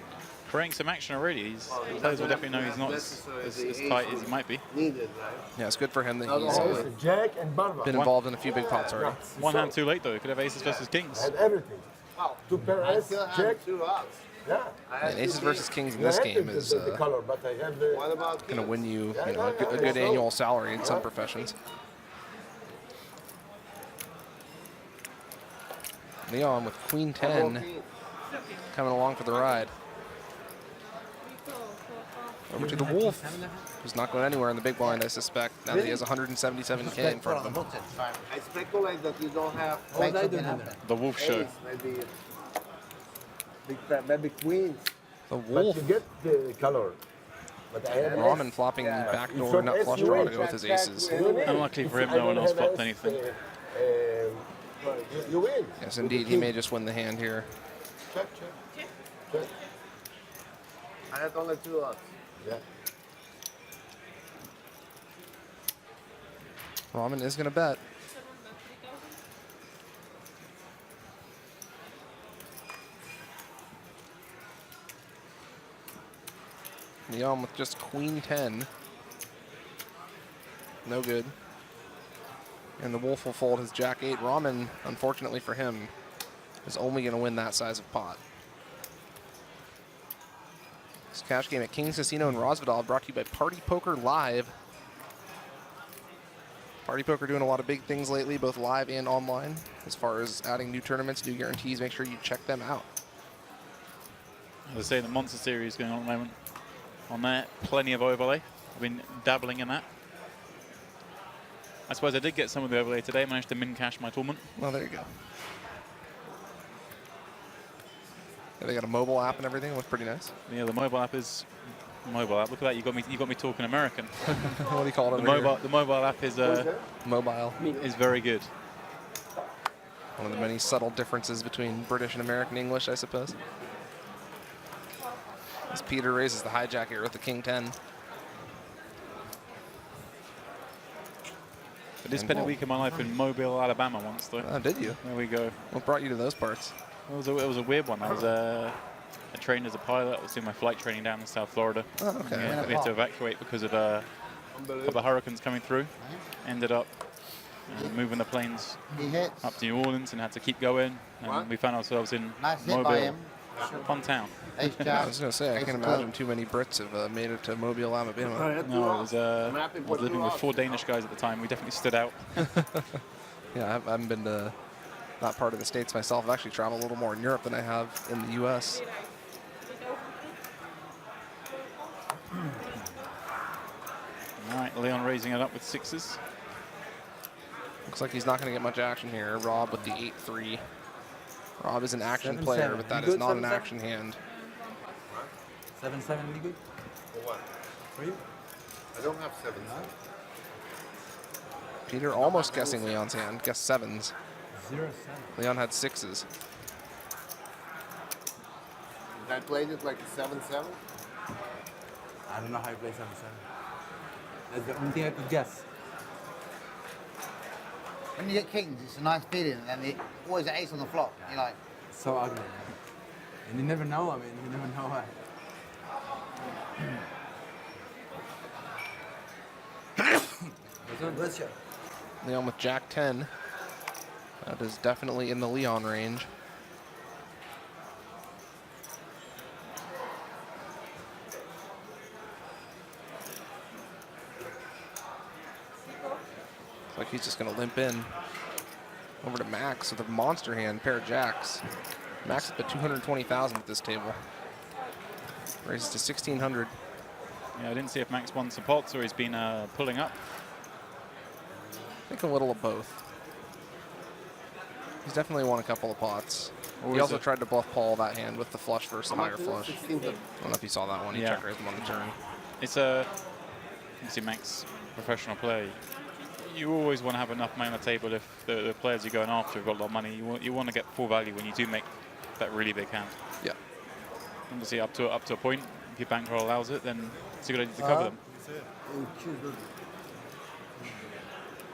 creating some action already. he Players will doesn't definitely know he's not necessarily as the tight ace as he might be. needed, right? Yeah, it's good for him that Not he's always. Jack and Barba. been involved in a few big pots already. One hand too late though. He could have aces versus kings. I had everything. Wow. Two pair I ace, still have Jack. 2 outs. Yeah. I had And aces 2 versus kings in this I had game the, is the color, but I have the. What about going to kings? win you, Yeah, you know, a good annual salary in some professions. Leon with queen 10 coming along for the ride. Over to the wolf, who's not going anywhere in the big blind, I suspect, now that he has 177K in front of him. Button, so I speculate that you don't have make I something do happen. The wolf show. ace, maybe maybe queens. The But wolf, you get the color. But I have Ramen flopping the backdoor short nut ace, flush you draw to win. go with his aces. Unluckily for him, no one else flopped anything. You win. Yes, indeed, he may just win the hand here. Check, check. Check. I had only 2 outs. Yeah. Ramen is going to bet. Leon with just queen 10. No good. And the wolf will fold his jack 8. Ramen, unfortunately for him, is only going to win that size of pot. This cash game at King's Casino in Rosvedal brought to you by Party Poker Live. Party Poker doing a lot of big things lately, both live and online. As far as adding new tournaments, new guarantees, make sure you check them out. As I say, the Monster Series going on at the moment. On there, plenty of overlay. I've been dabbling in that. I suppose I did get some of the overlay today. I managed to min cash my tournament. Well, there you go. Yeah, they got a mobile app and everything. It looks pretty nice. Yeah, the mobile app is mobile app. Look at that. You got me talking American. What do you call it? The mobile app is Mobile. very good. One of the many subtle differences between British and American English, I suppose. As Peter raises the hijack here with the king 10. I did spend a week of my life in Mobile, Alabama once, though. Oh, did you? There we go. What brought you to those parts? It was a weird one. I was I trained as a pilot. I was doing my flight training down in South Florida. Oh, okay. Yeah, we had to evacuate because of the hurricanes coming through. Ended up moving the planes He hits. up to New Orleans and had to keep going. And we found ourselves in Nice hit by Mobile. him. Fun town. Ace I jack. was going to say, I can't imagine too many Brits have made it to Mobile, Alabama. No, I was living with 4 Danish guys at the time. We definitely stood out. Yeah, I haven't been to that part of the States myself. I've actually traveled a little more in Europe than I have in the U.S. All right, Leon raising it up with 6s. Looks like he's not going to get much action here. Rob with the 8-3. Rob is an action 7-7. player, but that You is good, not an 7-7? action hand. 7-7 really good For what? for you? I don't have 7. Peter almost guessing Leon's hand. Guessed 7s. 0-7. Leon had 6s. I played it like a 7-7. I don't know how you play 7-7. That's the only thing I could guess. When you get kings, it's a nice feeling, and then always an ace on the flop. You're like, So ugly. And you never know, I mean, you never know why. Bless you. Leon with Jack 10. That is definitely in the Leon range. Looks like he's just going to limp in over to Max with a monster hand, pair of jacks. Max up at 220,000 at this table. Raises to 1,600. Yeah, I didn't see if Max won some pots or he's been pulling up. I think a little of both. He's definitely won a couple of pots. Or He is also it- tried to bluff Paul that hand with the flush versus the higher flush. 16 I don't know if you saw that one. He Yeah. check raised him on the turn. It's a, you see Max, professional play. You always want to have enough money on the table if the players you're going after have got a lot of money. You want to get full value when you do make that really big hand. Yeah. Obviously, up to a point, if your bankroll allows it, then it's a good idea to cover them.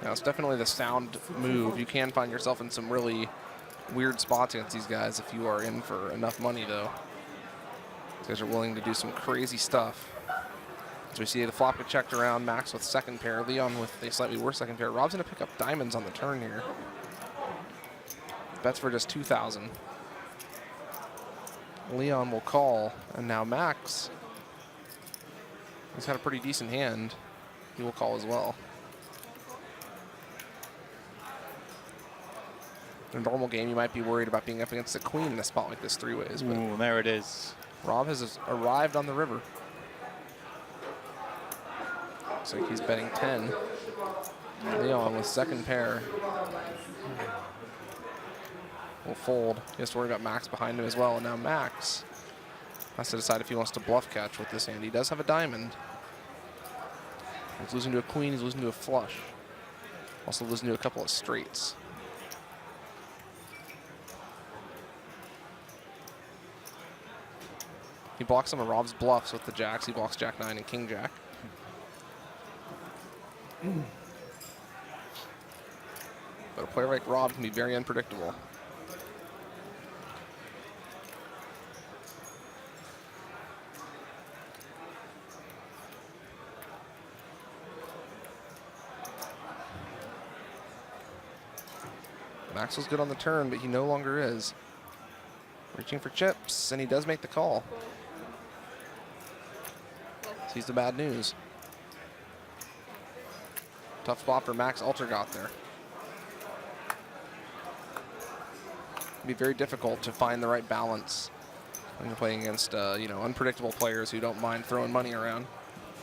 Yeah, it's definitely the sound move. You can find yourself in some really weird spots against these guys if you are in for enough money, though. These guys are willing to do some crazy stuff. As we see the flop get checked around, Max with second pair, Leon with a slightly worse second pair. Rob's going to pick up diamonds on the turn here. Bets for just 2,000. Leon will call, and now Max, he's got a pretty decent hand. He will call as well. In a normal game, you might be worried about being up against a queen in a spot like this three ways, but Ooh, there it is. Rob has arrived on the river. Looks like he's betting 10. Leon with second pair will fold. He has to worry about Max behind him as well. And now Max has to decide if he wants to bluff catch with this hand. He does have a diamond. He's losing to a queen. He's losing to a flush. Also losing to a couple of straights. He blocks some of Rob's bluffs with the jacks. He blocks Jack 9 and King Jack. But a player like Rob can be very unpredictable. Max was good on the turn, but he no longer is. Reaching for chips, and he does make the call. Sees the bad news. Tough spot for Max Altergott there. It'd be very difficult to find the right balance when you're playing against unpredictable players who don't mind throwing money around.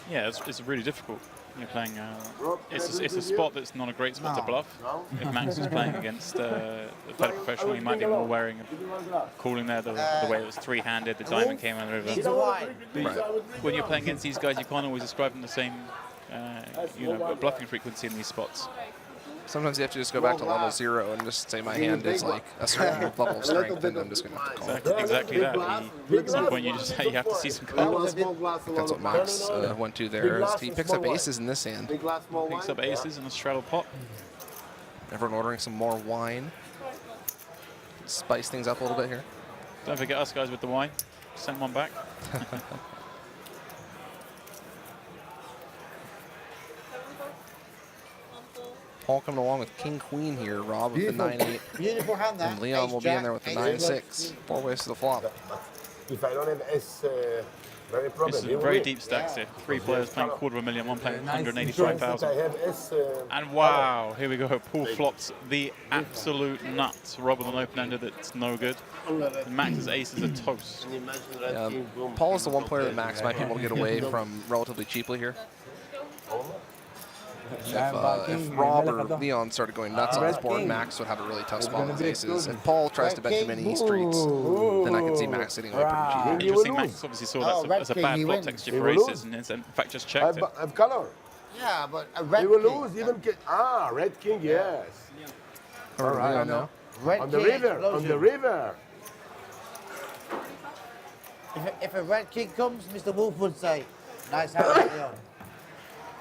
Yeah, it's really difficult. You're playing. It's a spot that's not a great spot to bluff. If Max was playing against a better professional, he might be more wary of calling there the way it was three-handed. The diamond came on the river. Needs a wide. When you're playing against these guys, you can't always describe them the same, bluffing frequency in these spots. Sometimes you have to just go back to level 0 and just say my hand is like a certain level of strength, and I'm just going to have to call. Exactly that. At some point, you have to see some cards. That's what Max went to there. He picks up aces in this hand. Picks up aces in a straddle pot. Everyone ordering some more wine. Spice things up a little bit here. Don't forget us guys with the wine. Send one back. Paul coming along with King Queen here. Rob with the 9-8. Beautiful hand there. And Leon will be in there with the 9-6. 4 ways to the flop. If I don't have S, very problem. This is very deep stacks here. 3 players playing $250,000, one playing I 185,000. have S. And wow, here we go. Paul flops the absolute nuts. Rob with an open-ender that's no good. And Max's aces are toast. Paul is the one player that Max might be able to get away from relatively cheaply here. If Rob or Leon started going nuts on this board, Max would have a really tough spot with aces. If Paul tries to bet too many streets, then I can see Max getting away pretty cheaply. Interesting, Max obviously saw that as a bad flop texture for aces, and in fact just checked it. I've color. Yeah, but a red He will king. lose even. Red king, yes. All right, Leon now. Red On the king river, on explosion. the river. If a red king comes, Mr. Wolf would say, nice hand, Leon.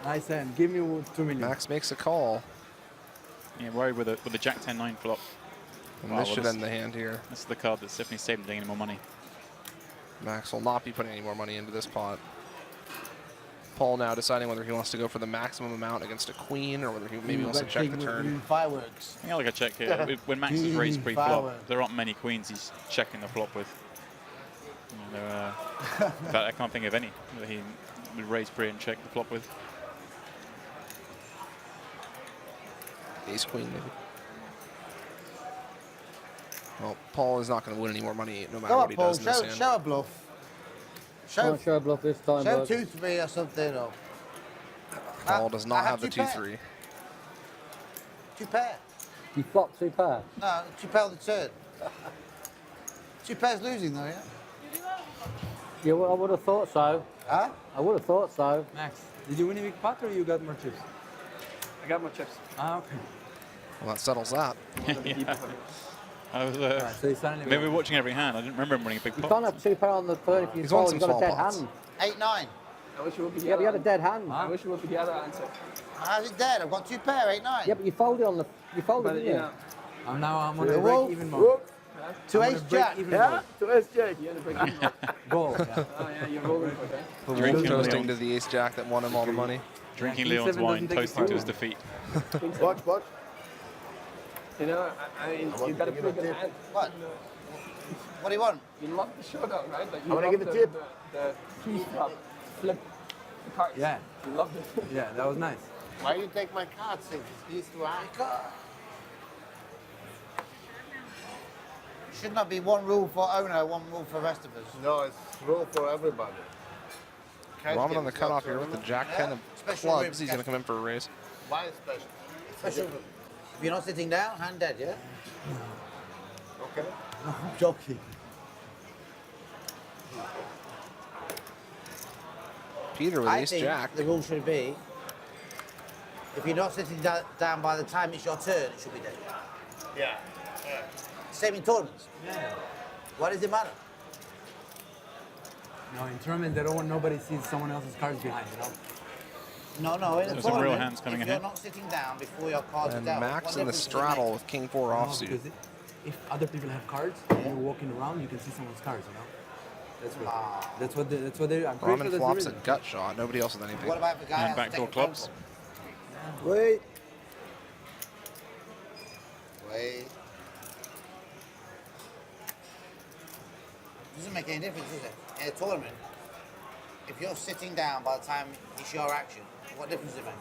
Nice hand. Give me 2 million. Max makes a call. Yeah, worried with the Jack 10-9 flop. And Wow, this well, should this- end the hand here. This is the card that's definitely saved him any more money. Max will not be putting any more money into this pot. Paul now deciding whether he wants to go for the maximum amount against a queen or whether he maybe wants to Red check king the with turn. Fireworks. I like a check here. When Max is raised pre-flop, Fireworks. there aren't many queens he's checking the flop with. You know, in fact, I can't think of any that he would raise pre and check the flop with. Ace queen maybe. Well, Paul is not going to win any more money no matter Go what on, he Paul, does in this hand. show a bluff. Show, Can't show a bluff this time, show bud. 2-3 or something. Or Paul does not have the two pair. 2-3. 2 pair. You flopped 2 pair. No, 2 pair on the turn. 2 pairs losing though, yeah? Yeah, well, I would have thought so. Huh? I would have thought so. Max, did you win a big pot or you got more chips? I got more chips. Ah, okay. Well, that settles that. Yeah. I was, Alright, so you suddenly maybe we're watching every hand. I didn't remember him winning a big You pot. can't have 2 pair on the turn if you He's won fold. some You've got a small dead pots. hand. 8-9. I wish it would be the Yeah, but you had other a dead hand. I wish it would be the other answer. How's it dead? I've got 2 pair, 8-9. Yeah, but you folded on the. You folded, But didn't you you? know, I'm on a Wolf, break-even mode. To I'm on a ace jack. break-even Yeah, mode. to SJ. you're in the break-even mode. Goal, yeah. Oh yeah, you're rolling for that. The Wolf Drinking toasting Leon. to the ace jack that won him all the money. Drinking Yeah, King Leon's 7 wine, doesn't take toasting to his it defeat. Watch. You know, I mean, you got a pretty good hand. What? What do you want? You love the showdown, right? Like you I wanna love give a tip. The pre-flop flip the cards. Yeah, You loved it. yeah, that was nice. Why you take my cards? He's too high. Should not be one rule for owner, one rule for rest of us. No, it's rule for everybody. Cash Robin on the games, cutoff not here with the tournament. jack 10 of Special clubs. room He's going to come in for a raise. Why is special? Special. If you're not sitting down, hand dead, yeah? Okay. I'm joking. Peter with I ace think jack. the rule should be, if you're not sitting down by the time it's your turn, it should be dead. Yeah. Same in tournaments. What does it matter? No, in tournament, they don't want nobody sees someone else's cards behind, you know? No, in a There's some real tournament, hands coming if in you're here. not sitting down before your cards are And dealt, Max what in the difference does it straddle make? with king 4 No, offsuit. because if other people have cards and you're walking around, you can see someone's cards, you know? That's what they. I'm pretty Ramen sure that's flops the a reason. gut shot. Nobody else with anything. What about the guy And who has to backdoor take a phone clubs. call? Wait. Wait. Doesn't make any difference, does it? In a tournament, if you're sitting down by the time it's your action, what difference does it make?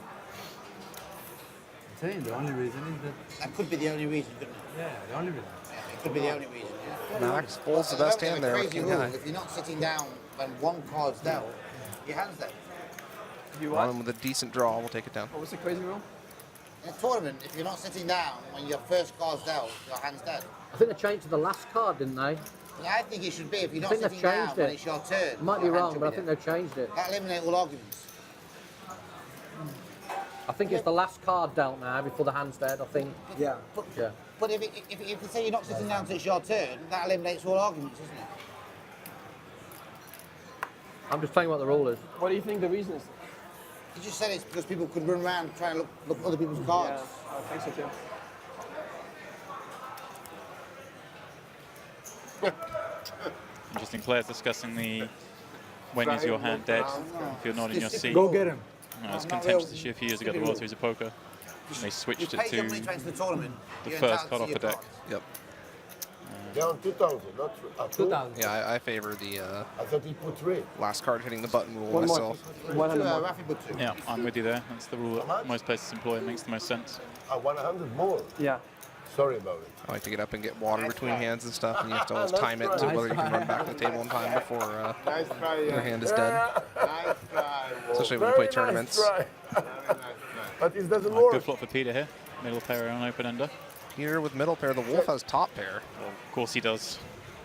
I'm saying the only reason is that. That could be the only reason, couldn't it? Yeah, the only reason. Yeah, it could be the only reason, yeah. Max folds the best hand Remember, there the with crazy king rule, high. if you're not sitting down when one card's dealt, your hand's dead. You what? Robin with a decent draw. We'll take it down. What was the crazy rule? In a tournament, if you're not sitting down when your first card's dealt, your hand's dead. I think they changed to the last card, didn't they? Yeah, I think it should be, if you're not think they've sitting down changed when it. it's your turn. I might be your hand wrong, should but I be think dead. they've changed it. That eliminates all arguments. I think it's the last card dealt now before the hand's dead, I think. Yeah. Yeah. But if you say you're not sitting down until it's your turn, that eliminates all arguments, isn't it? I'm just telling you what the rule is. What do you think the reason is? You just said it's because people could run around trying to look at other people's cards. I think so too. Interesting players discussing the when is your hand dead if you're not in your seat. Go get him. You know, it's Not contentious real. issue a few years ago at the World Series of Poker. And they You switched it pay your money to to enter the tournament. the you're first entitled cut to off your the deck. cards. Yep. They're on 2,000, not 2. 2000. Yeah, I favor the I thought he put 3. last card hitting the button rule One more. myself. 100 To, more. Rafi Butu. Yeah, I'm with you there. That's the rule How that much? most places employ. It makes the most sense. 100 more. Yeah. Sorry about it. I like to get up and get water between hands and stuff, and you have to always time it to whether you can run back to the table in time before Nice try. your hand is dead. Nice try. Wolf. Especially when you play tournaments. Nice try. Very nice try. But it doesn't Good work. flop for Peter here. Middle pair on open ender. Peter with middle pair. The Wolf has top pair. Well, of course he does.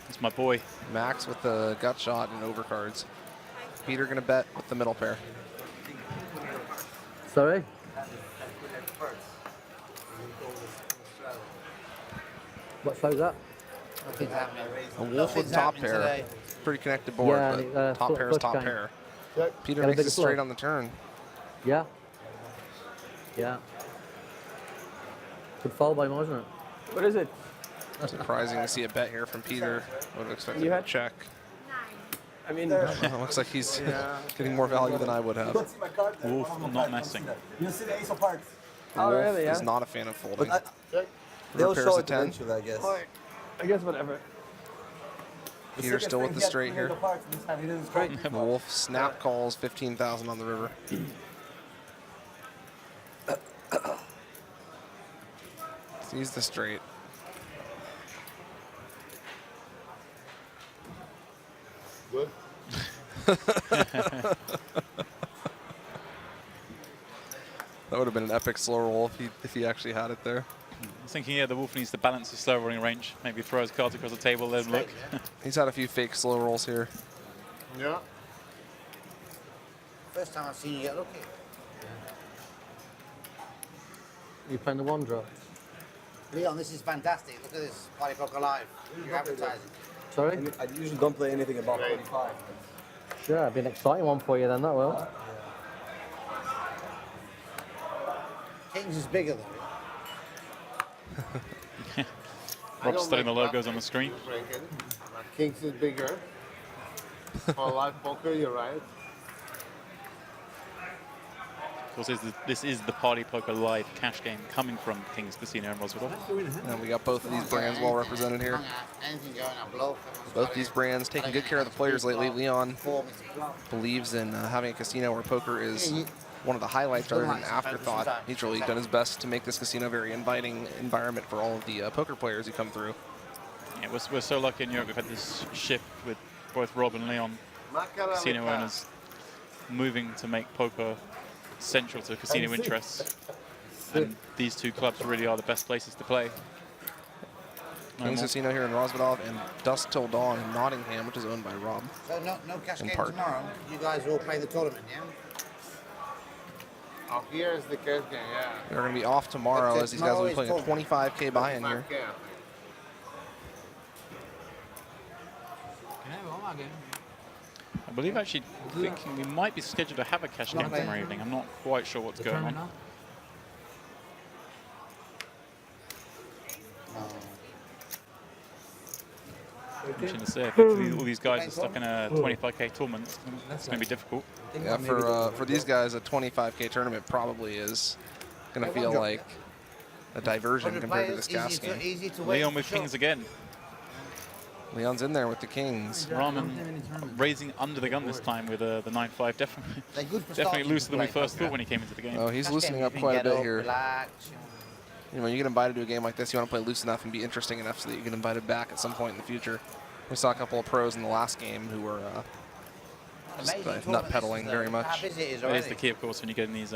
It's my boy. Max with the gut shot and overcards. Peter gonna bet with the middle pair. Sorry? What show's that? Nothing's happening. A Wolf with Nothing's top happening pair. today. Pretty connected board, Yeah, but top pair is flush top game. pair. Check. Peter Got a makes big it straight flush. on the turn. Yeah. Yeah. Good foul by him, wasn't it? What is it? Surprising to see a bet here from Peter. Would have expected You a had- check. I mean, Looks like he's getting more value than I would have. Don't see my card there. Wolf One of my not cards, messing. don't see that. You see the ace of hearts. oh Wolf really? Yeah. is not a fan of folding. But Check. they'll Repairs show a it 10. eventually, I guess. I guess whatever. The Peter second still with thing, the he had straight 3 here. of hearts, this time he didn't straight. The Wolf snap calls 15,000 on the river. Sees the straight. Good. That would have been an epic slow roll if he actually had it there. was thinking, yeah, the Wolf needs to balance his slow rolling range. Maybe throw his cards across the table, let him look. He's had a few fake slow rolls here. Yeah. First time I've seen you get lucky. You playing the one drop? Leon, this is fantastic. Look at this. Party Poker Live. You're advertising. Sorry? I usually don't play anything above 45. Sure, it'd be an exciting one for you then, that will. Kings is bigger though. Rob's studying the logos on the screen. Kings is bigger. For live poker, you're right. Of course, this is the Party Poker Live cash game coming from King's Casino in Roswell. And we got both of these brands well represented here. Anything going on below. Both these brands taking good care of the players lately. Leon believes in having a casino where poker is one of the highlights rather than an afterthought. He's really done his best to make this casino a very inviting environment for all of the poker players who come through. Yeah, we're so lucky in Europe. We've had this shift with both Rob and Leon, casino owners, moving to make poker central to casino interests. And these two clubs really are the best places to play. King's Casino here in Rosvedov and Dusk Till Dawn in Nottingham, which is owned by Rob. So no cash In game part. tomorrow. You guys all play the tournament, yeah? Oh, here is the cash game, yeah. They're going to be off tomorrow But as these guys will be tomorrow playing a is 25K buy-in here. 25K, I think. Can I have a home game? I believe actually thinking we might be scheduled to have a cash game tomorrow evening. I'm not quite sure what's going on. Interesting to say, if all these guys are stuck in a 25K tournament, it's going to be difficult. Yeah, for these guys, a 25K tournament probably is going to feel like a diversion 100 compared to this players, gas game. easy to win. Leon with Kings again. Leon's in there with the Kings. Rahman raising under the gun this time with the 9-5. Definitely, They're good for definitely starting looser to than we play first poker. thought when he came into the game. Oh, he's Cash loosening game, up you can quite a get bit up, here. Relax. You know, when you get invited to a game like this, you want to play loose enough and be interesting enough so that you get invited back at some point in the future. We saw a couple of pros in the last game who were just, Amazing nut tournament, pedaling this is, very much. How busy it is That is already. the key, of course, when you get in these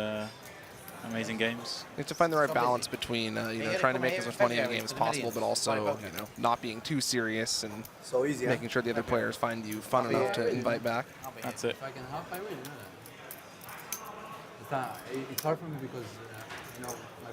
amazing games. You have to find the right balance between trying to make as much money in the game as possible, but also not being too serious and So easy, making sure the other players find you fun enough to invite back. That's it. If I can help, I will. It's hard for me because, my